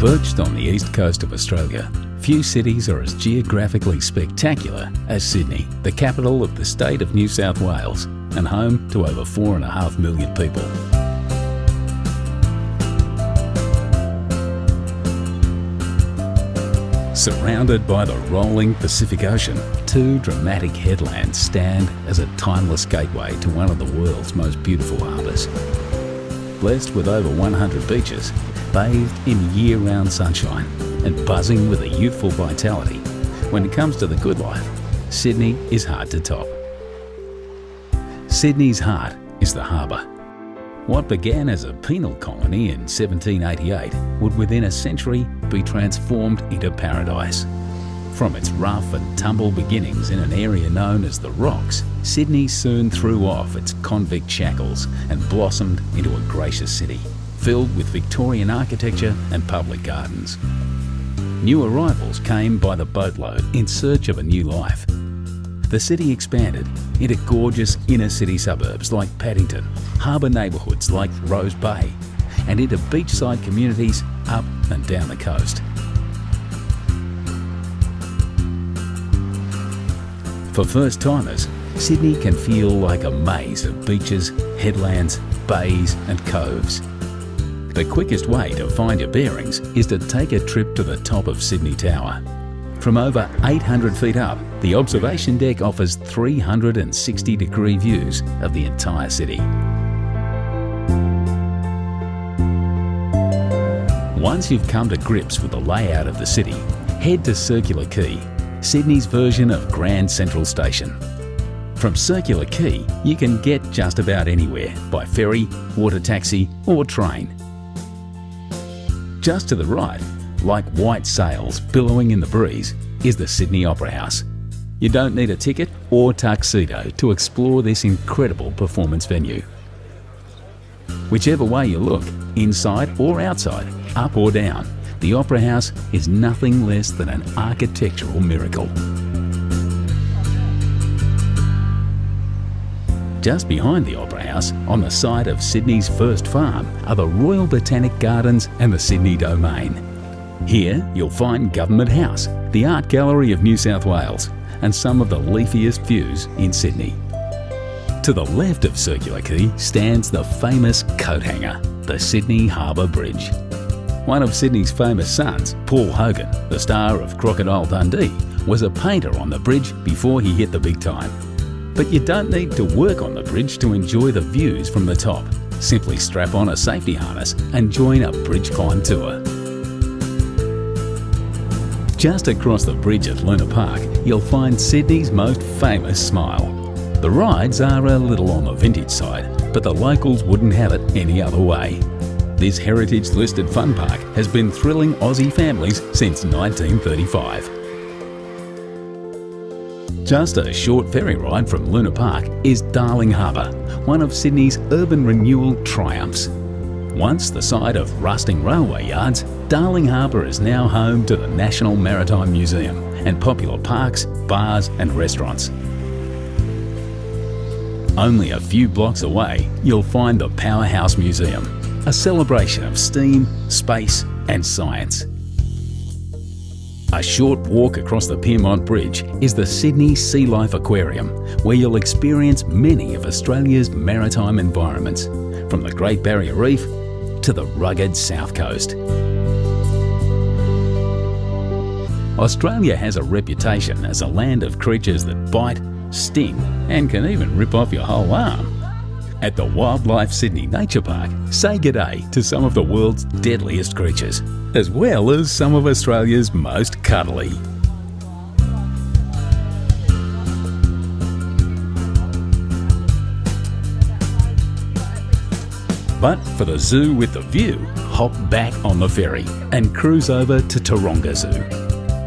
Perched on the east coast of Australia, few cities are as geographically spectacular as Sydney, the capital of the state of New South Wales and home to over 4.5 million people. Surrounded by the rolling Pacific Ocean, two dramatic headlands stand as a timeless gateway to one of the world's most beautiful harbours. Blessed with over 100 beaches, bathed in year-round sunshine and buzzing with a youthful vitality, when it comes to the good life, Sydney is hard to top. Sydney's heart is the harbour. What began as a penal colony in 1788 would within a century be transformed into paradise. From its rough and tumble beginnings in an area known as the Rocks, Sydney soon threw off its convict shackles and blossomed into a gracious city, filled with Victorian architecture and public gardens. New arrivals came by the boatload in search of a new life. The city expanded into gorgeous inner-city suburbs like Paddington, harbour neighbourhoods like Rose Bay, and into beachside communities up and down the coast. For first-timers, Sydney can feel like a maze of beaches, headlands, bays and coves. The quickest way to find your bearings is to take a trip to the top of Sydney Tower. From over 800 feet up, the observation deck offers 360-degree views of the entire city. Once you've come to grips with the layout of the city, head to Circular Quay, Sydney's version of Grand Central Station. From Circular Quay, you can get just about anywhere by ferry, water taxi or train. Just to the right, like white sails billowing in the breeze, is the Sydney Opera House. You don't need a ticket or tuxedo to explore this incredible performance venue. Whichever way you look, inside or outside, up or down, the Opera House is nothing less than an architectural miracle. Just behind the Opera House, on the site of Sydney's first farm, are the Royal Botanic Gardens and the Sydney Domain. Here you'll find Government House, the Art Gallery of New South Wales, and some of the leafiest views in Sydney. To the left of Circular Quay stands the famous coat hanger, the Sydney Harbour Bridge. One of Sydney's famous sons, Paul Hogan, the star of Crocodile Dundee, was a painter on the bridge before he hit the big time. But you don't need to work on the bridge to enjoy the views from the top. Simply strap on a safety harness and join a bridge climb tour. Just across the bridge at Luna Park, you'll find Sydney's most famous smile. The rides are a little on the vintage side, but the locals wouldn't have it any other way. This heritage-listed fun park has been thrilling Aussie families since 1935. Just a short ferry ride from Luna Park is Darling Harbour, one of Sydney's urban renewal triumphs. Once the site of rusting railway yards, Darling Harbour is now home to the National Maritime Museum and popular parks, bars and restaurants. Only a few blocks away, you'll find the Powerhouse Museum, a celebration of steam, space and science. A short walk across the Pyrmont Bridge is the Sydney Sea Life Aquarium, where you'll experience many of Australia's maritime environments, from the Great Barrier Reef to the rugged South Coast. Australia has a reputation as a land of creatures that bite, sting and can even rip off your whole arm. At the Wildlife Sydney Nature Park, say g'day to some of the world's deadliest creatures, as well as some of Australia's most cuddly. But for the zoo with the view, hop back on the ferry and cruise over to Taronga Zoo.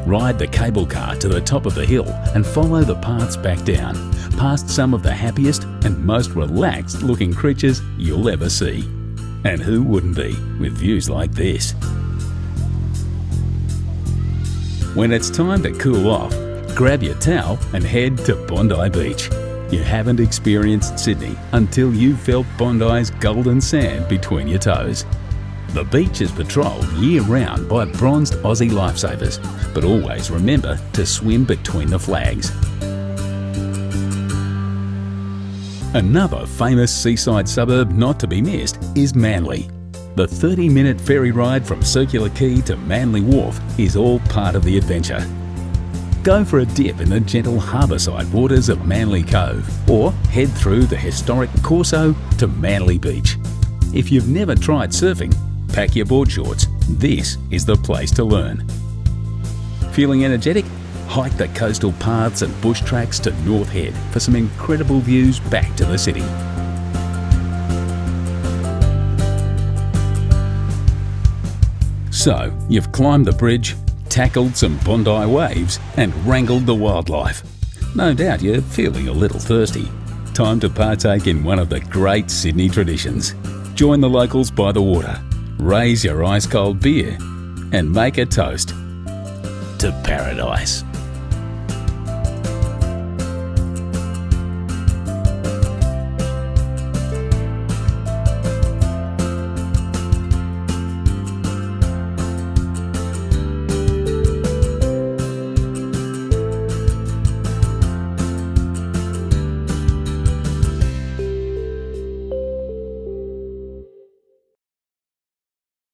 Ride the cable car to the top of the hill and follow the paths back down, past some of the happiest and most relaxed looking creatures you'll ever see. And who wouldn't be with views like this? When it's time to cool off, grab your towel and head to Bondi Beach. You haven't experienced Sydney until you've felt Bondi's golden sand between your toes. The beach is patrolled year-round by bronzed Aussie lifesavers, but always remember to swim between the flags. Another famous seaside suburb not to be missed is Manly. The 30-minute ferry ride from Circular Quay to Manly Wharf is all part of the adventure. Go for a dip in the gentle harbourside waters of Manly Cove, or head through the historic Corso to Manly Beach. If you've never tried surfing, pack your board shorts. This is the place to learn. Feeling energetic? Hike the coastal paths and bush tracks to North Head for some incredible views back to the city. So, you've climbed the bridge, tackled some Bondi waves and wrangled the wildlife. No doubt you're feeling a little thirsty. Time to partake in one of the great Sydney traditions. Join the locals by the water, raise your ice-cold beer and make a toast to paradise.